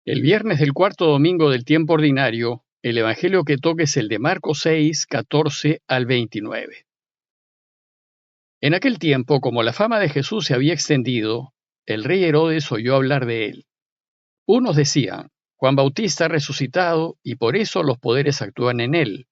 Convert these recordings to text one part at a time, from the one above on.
El viernes del cuarto domingo del tiempo ordinario, el evangelio que toca es el de Marcos 6, 14 al 29. En aquel tiempo, como la fama de Jesús se había extendido, el rey Herodes oyó hablar de él. Unos decían, Juan Bautista ha resucitado y por eso los poderes actúan en él.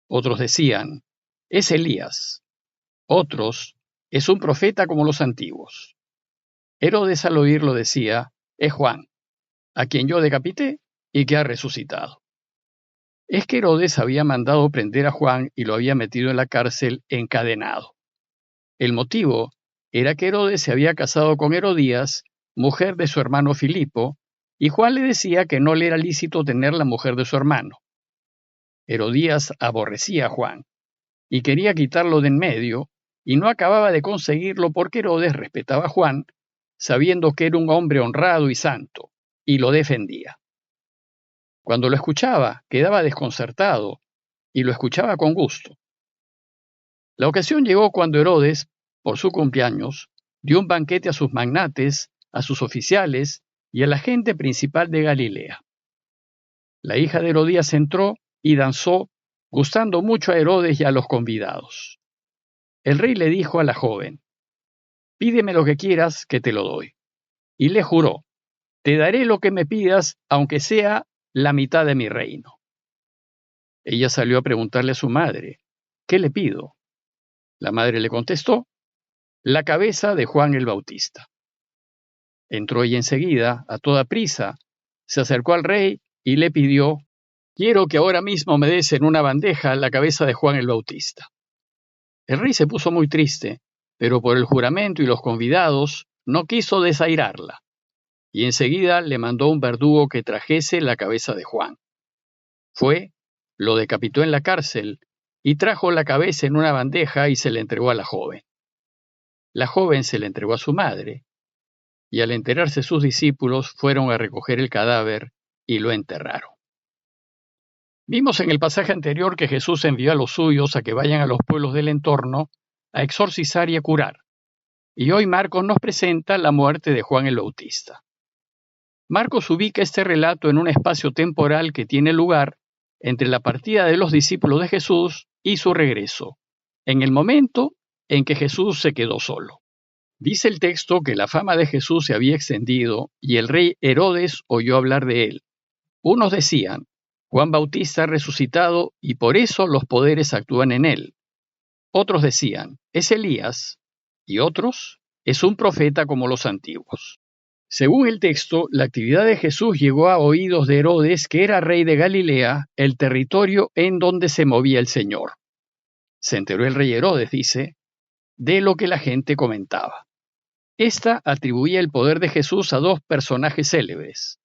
Otros decían, es Elías. Otros, es un profeta como los antiguos. Herodes al oírlo decía, es Juan, a quien yo decapité y que ha resucitado. Es que Herodes había mandado prender a Juan y lo había metido en la cárcel encadenado. El motivo era que Herodes se había casado con Herodías, mujer de su hermano Filipo, y Juan le decía que no le era lícito tener la mujer de su hermano. Herodías aborrecía a Juan y quería quitarlo de en medio, y no acababa de conseguirlo porque Herodes respetaba a Juan, sabiendo que era un hombre honrado y santo, y lo defendía. Cuando lo escuchaba, quedaba desconcertado, y lo escuchaba con gusto. La ocasión llegó cuando Herodes, por su cumpleaños, dio un banquete a sus magnates, a sus oficiales y a la gente principal de Galilea. La hija de Herodías entró y danzó, gustando mucho a Herodes y a los convidados. El rey le dijo a la joven, pídeme lo que quieras, que te lo doy. Y le juró, te daré lo que me pidas, aunque sea la mitad de mi reino. Ella salió a preguntarle a su madre, ¿qué le pido? La madre le contestó, la cabeza de Juan el Bautista. Entró ella enseguida, a toda prisa, se acercó al rey y le pidió, quiero que ahora mismo me des en una bandeja la cabeza de Juan el Bautista. El rey se puso muy triste, pero por el juramento y los convidados no quiso desairarla, y enseguida le mandó un verdugo que trajese la cabeza de Juan. Fue, lo decapitó en la cárcel, y trajo la cabeza en una bandeja y se la entregó a la joven. La joven se la entregó a su madre, y al enterarse sus discípulos fueron a recoger el cadáver y lo enterraron. Vimos en el pasaje anterior que Jesús envió a los suyos a que vayan a los pueblos del entorno a exorcizar y a curar. Y hoy Marcos nos presenta la muerte de Juan el Bautista. Marcos ubica este relato en un espacio temporal que tiene lugar entre la partida de los discípulos de Jesús y su regreso, en el momento en que Jesús se quedó solo. Dice el texto que la fama de Jesús se había extendido y el rey Herodes oyó hablar de él. Unos decían, Juan Bautista ha resucitado y por eso los poderes actúan en él. Otros decían, es Elías, y otros, es un profeta como los antiguos. Según el texto, la actividad de Jesús llegó a oídos de Herodes, que era rey de Galilea, el territorio en donde se movía el Señor. Se enteró el rey Herodes, dice, de lo que la gente comentaba. Esta atribuía el poder de Jesús a dos personajes célebres.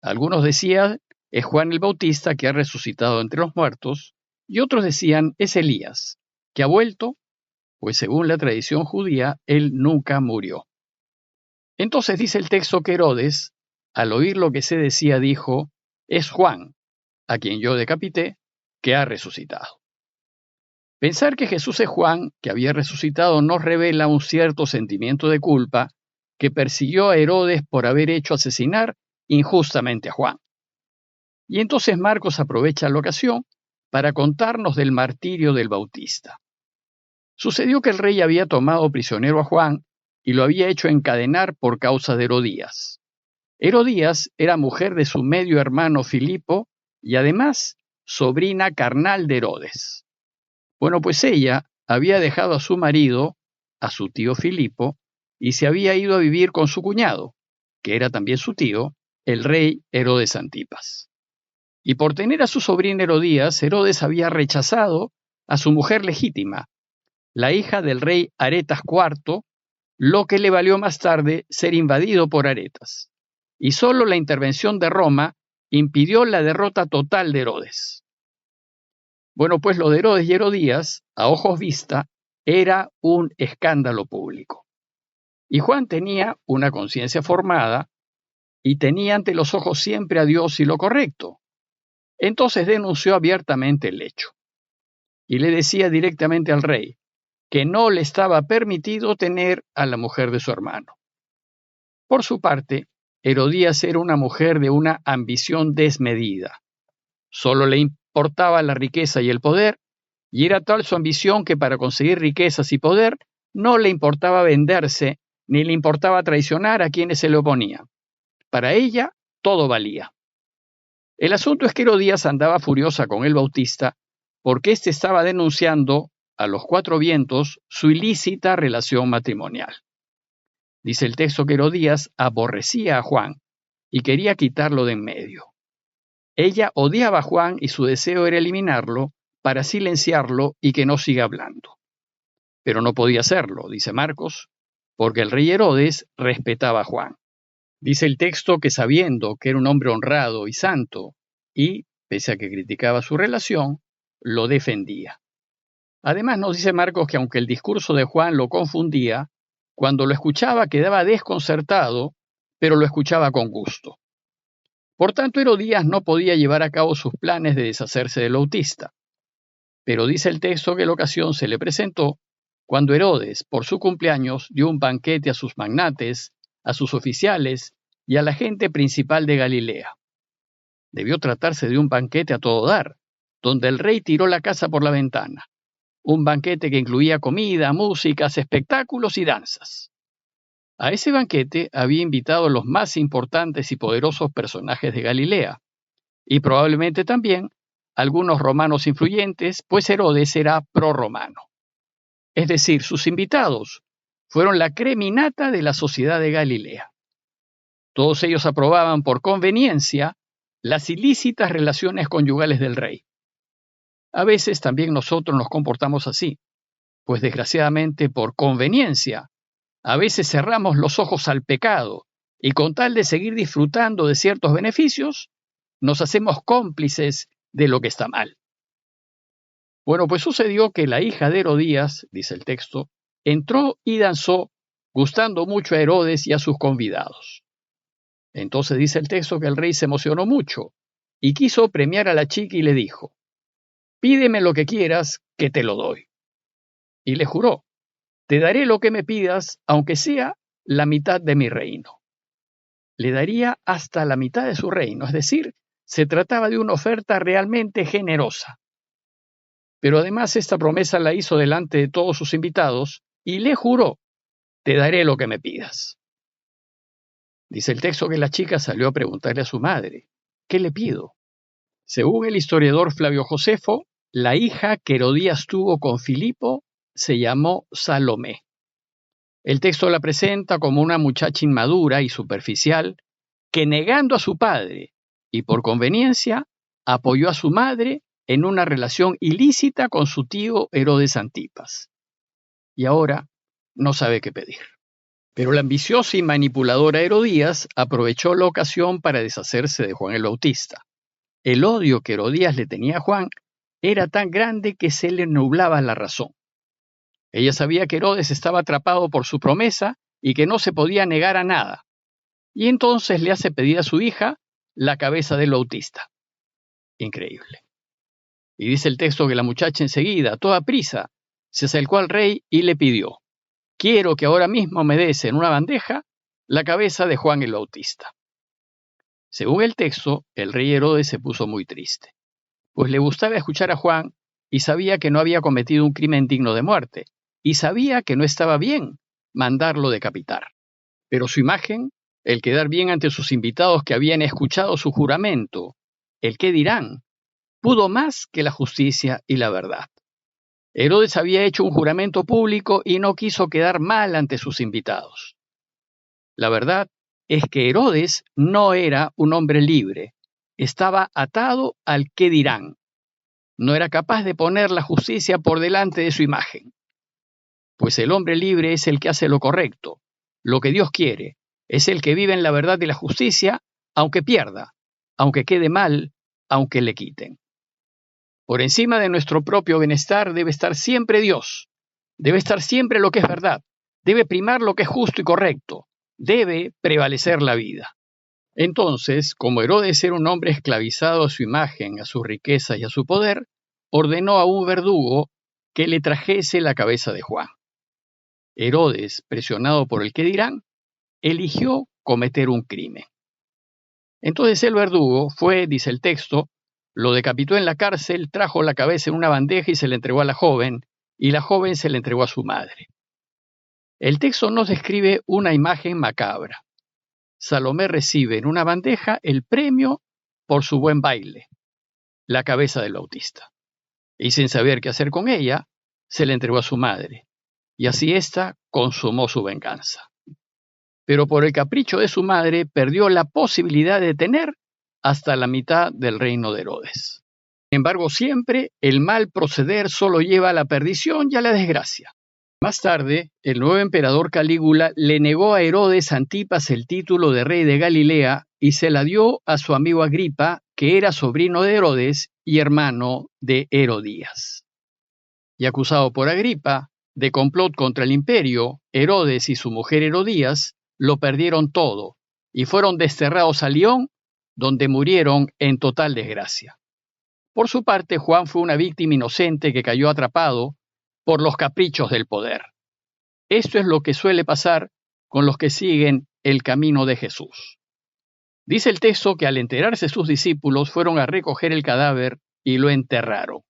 Algunos decían, es Juan el Bautista que ha resucitado entre los muertos, y otros decían, es Elías, que ha vuelto, pues según la tradición judía, él nunca murió. Entonces dice el texto que Herodes, al oír lo que se decía, dijo, es Juan, a quien yo decapité, que ha resucitado. Pensar que Jesús es Juan, que había resucitado, nos revela un cierto sentimiento de culpa que persiguió a Herodes por haber hecho asesinar injustamente a Juan. Y entonces Marcos aprovecha la ocasión para contarnos del martirio del Bautista. Sucedió que el rey había tomado prisionero a Juan y lo había hecho encadenar por causa de Herodías. Herodías era mujer de su medio hermano Filipo y además sobrina carnal de Herodes. Bueno, pues ella había dejado a su marido, a su tío Filipo, y se había ido a vivir con su cuñado, que era también su tío, el rey Herodes Antipas. Y por tener a su sobrina Herodías, Herodes había rechazado a su mujer legítima, la hija del rey Aretas IV, lo que le valió más tarde ser invadido por Aretas. Y solo la intervención de Roma impidió la derrota total de Herodes. Bueno, pues lo de Herodes y Herodías, a ojos vista, era un escándalo público. Y Juan tenía una conciencia formada y tenía ante los ojos siempre a Dios y lo correcto. Entonces denunció abiertamente el hecho. Y le decía directamente al rey que no le estaba permitido tener a la mujer de su hermano. Por su parte, Herodías era una mujer de una ambición desmedida. Solo le importaba la riqueza y el poder, y era tal su ambición que para conseguir riquezas y poder no le importaba venderse, ni le importaba traicionar a quienes se le oponían. Para ella, todo valía. El asunto es que Herodías andaba furiosa con el Bautista porque éste estaba denunciando a los cuatro vientos su ilícita relación matrimonial. Dice el texto que Herodías aborrecía a Juan y quería quitarlo de en medio. Ella odiaba a Juan y su deseo era eliminarlo para silenciarlo y que no siga hablando. Pero no podía hacerlo, dice Marcos, porque el rey Herodes respetaba a Juan. Dice el texto que sabiendo que era un hombre honrado y santo, y, pese a que criticaba su relación, lo defendía. Además nos dice Marcos que aunque el discurso de Juan lo confundía, cuando lo escuchaba quedaba desconcertado, pero lo escuchaba con gusto. Por tanto, Herodías no podía llevar a cabo sus planes de deshacerse del Bautista. Pero dice el texto que la ocasión se le presentó cuando Herodes, por su cumpleaños, dio un banquete a sus magnates, a sus oficiales y a la gente principal de Galilea. Debió tratarse de un banquete a todo dar, donde el rey tiró la casa por la ventana. Un banquete que incluía comida, músicas, espectáculos y danzas. A ese banquete había invitado a los más importantes y poderosos personajes de Galilea, y probablemente también algunos romanos influyentes, pues Herodes era prorromano. Es decir, sus invitados fueron la creminata de la sociedad de Galilea. Todos ellos aprobaban por conveniencia las ilícitas relaciones conyugales del rey. A veces también nosotros nos comportamos así, pues desgraciadamente por conveniencia, a veces cerramos los ojos al pecado y con tal de seguir disfrutando de ciertos beneficios, nos hacemos cómplices de lo que está mal. Bueno, pues sucedió que la hija de Herodías, dice el texto, entró y danzó, gustando mucho a Herodes y a sus convidados. Entonces dice el texto que el rey se emocionó mucho y quiso premiar a la chica y le dijo: «Pídeme lo que quieras, que te lo doy». Y le juró: «Te daré lo que me pidas, aunque sea la mitad de mi reino». Le daría hasta la mitad de su reino, es decir, se trataba de una oferta realmente generosa. Pero además esta promesa la hizo delante de todos sus invitados y le juró: «Te daré lo que me pidas». Dice el texto que la chica salió a preguntarle a su madre: «¿Qué le pido?». Según el historiador Flavio Josefo, la hija que Herodías tuvo con Filipo se llamó Salomé. El texto la presenta como una muchacha inmadura y superficial que, negando a su padre y por conveniencia, apoyó a su madre en una relación ilícita con su tío Herodes Antipas. Y ahora no sabe qué pedir. Pero la ambiciosa y manipuladora Herodías aprovechó la ocasión para deshacerse de Juan el Bautista. El odio que Herodías le tenía a Juan era tan grande que se le nublaba la razón. Ella sabía que Herodes estaba atrapado por su promesa y que no se podía negar a nada. Y entonces le hace pedir a su hija la cabeza del Bautista. Increíble. Y dice el texto que la muchacha enseguida, a toda prisa, se acercó al rey y le pidió: «Quiero que ahora mismo me des en una bandeja la cabeza de Juan el Bautista». Según el texto, el rey Herodes se puso muy triste, pues le gustaba escuchar a Juan y sabía que no había cometido un crimen digno de muerte, y sabía que no estaba bien mandarlo decapitar. Pero su imagen, el quedar bien ante sus invitados que habían escuchado su juramento, el qué dirán, pudo más que la justicia y la verdad. Herodes había hecho un juramento público y no quiso quedar mal ante sus invitados. La verdad es que Herodes no era un hombre libre, estaba atado al qué dirán. No era capaz de poner la justicia por delante de su imagen. Pues el hombre libre es el que hace lo correcto, lo que Dios quiere, es el que vive en la verdad y la justicia, aunque pierda, aunque quede mal, aunque le quiten. Por encima de nuestro propio bienestar debe estar siempre Dios, debe estar siempre lo que es verdad, debe primar lo que es justo y correcto, debe prevalecer la vida. Entonces, como Herodes era un hombre esclavizado a su imagen, a sus riquezas y a su poder, ordenó a un verdugo que le trajese la cabeza de Juan. Herodes, presionado por el que dirán, eligió cometer un crimen. Entonces el verdugo fue, dice el texto, lo decapitó en la cárcel, trajo la cabeza en una bandeja y se la entregó a la joven, y la joven se la entregó a su madre. El texto nos describe una imagen macabra. Salomé recibe en una bandeja el premio por su buen baile, la cabeza del bautista. Y sin saber qué hacer con ella, se la entregó a su madre, y así ésta consumó su venganza. Pero por el capricho de su madre perdió la posibilidad de tener hasta la mitad del reino de Herodes. Sin embargo, siempre el mal proceder solo lleva a la perdición y a la desgracia. Más tarde, el nuevo emperador Calígula le negó a Herodes Antipas el título de rey de Galilea y se la dio a su amigo Agripa, que era sobrino de Herodes y hermano de Herodías. Y acusado por Agripa de complot contra el imperio, Herodes y su mujer Herodías lo perdieron todo y fueron desterrados a Lión, donde murieron en total desgracia. Por su parte, Juan fue una víctima inocente que cayó atrapado por los caprichos del poder. Esto es lo que suele pasar con los que siguen el camino de Jesús. Dice el texto que al enterarse sus discípulos fueron a recoger el cadáver y lo enterraron.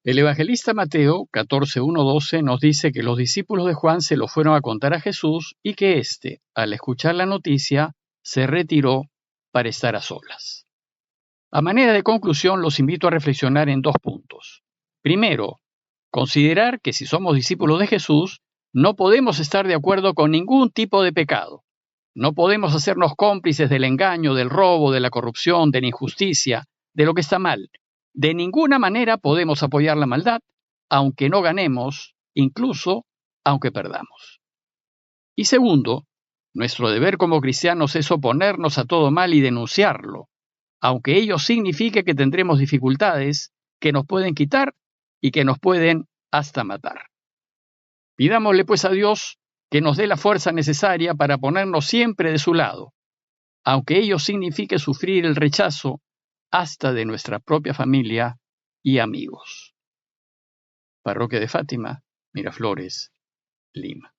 El evangelista Mateo 14:1-12 nos dice que los discípulos de Juan se lo fueron a contar a Jesús y que éste, al escuchar la noticia, se retiró para estar a solas. A manera de conclusión, los invito a reflexionar en 2 puntos. Primero, considerar que si somos discípulos de Jesús, no podemos estar de acuerdo con ningún tipo de pecado. No podemos hacernos cómplices del engaño, del robo, de la corrupción, de la injusticia, de lo que está mal. De ninguna manera podemos apoyar la maldad, aunque no ganemos, incluso aunque perdamos. Y segundo, nuestro deber como cristianos es oponernos a todo mal y denunciarlo, aunque ello signifique que tendremos dificultades que nos pueden quitar y que nos pueden hasta matar. Pidámosle pues a Dios que nos dé la fuerza necesaria para ponernos siempre de su lado, aunque ello signifique sufrir el rechazo hasta de nuestra propia familia y amigos. Parroquia de Fátima, Miraflores, Lima.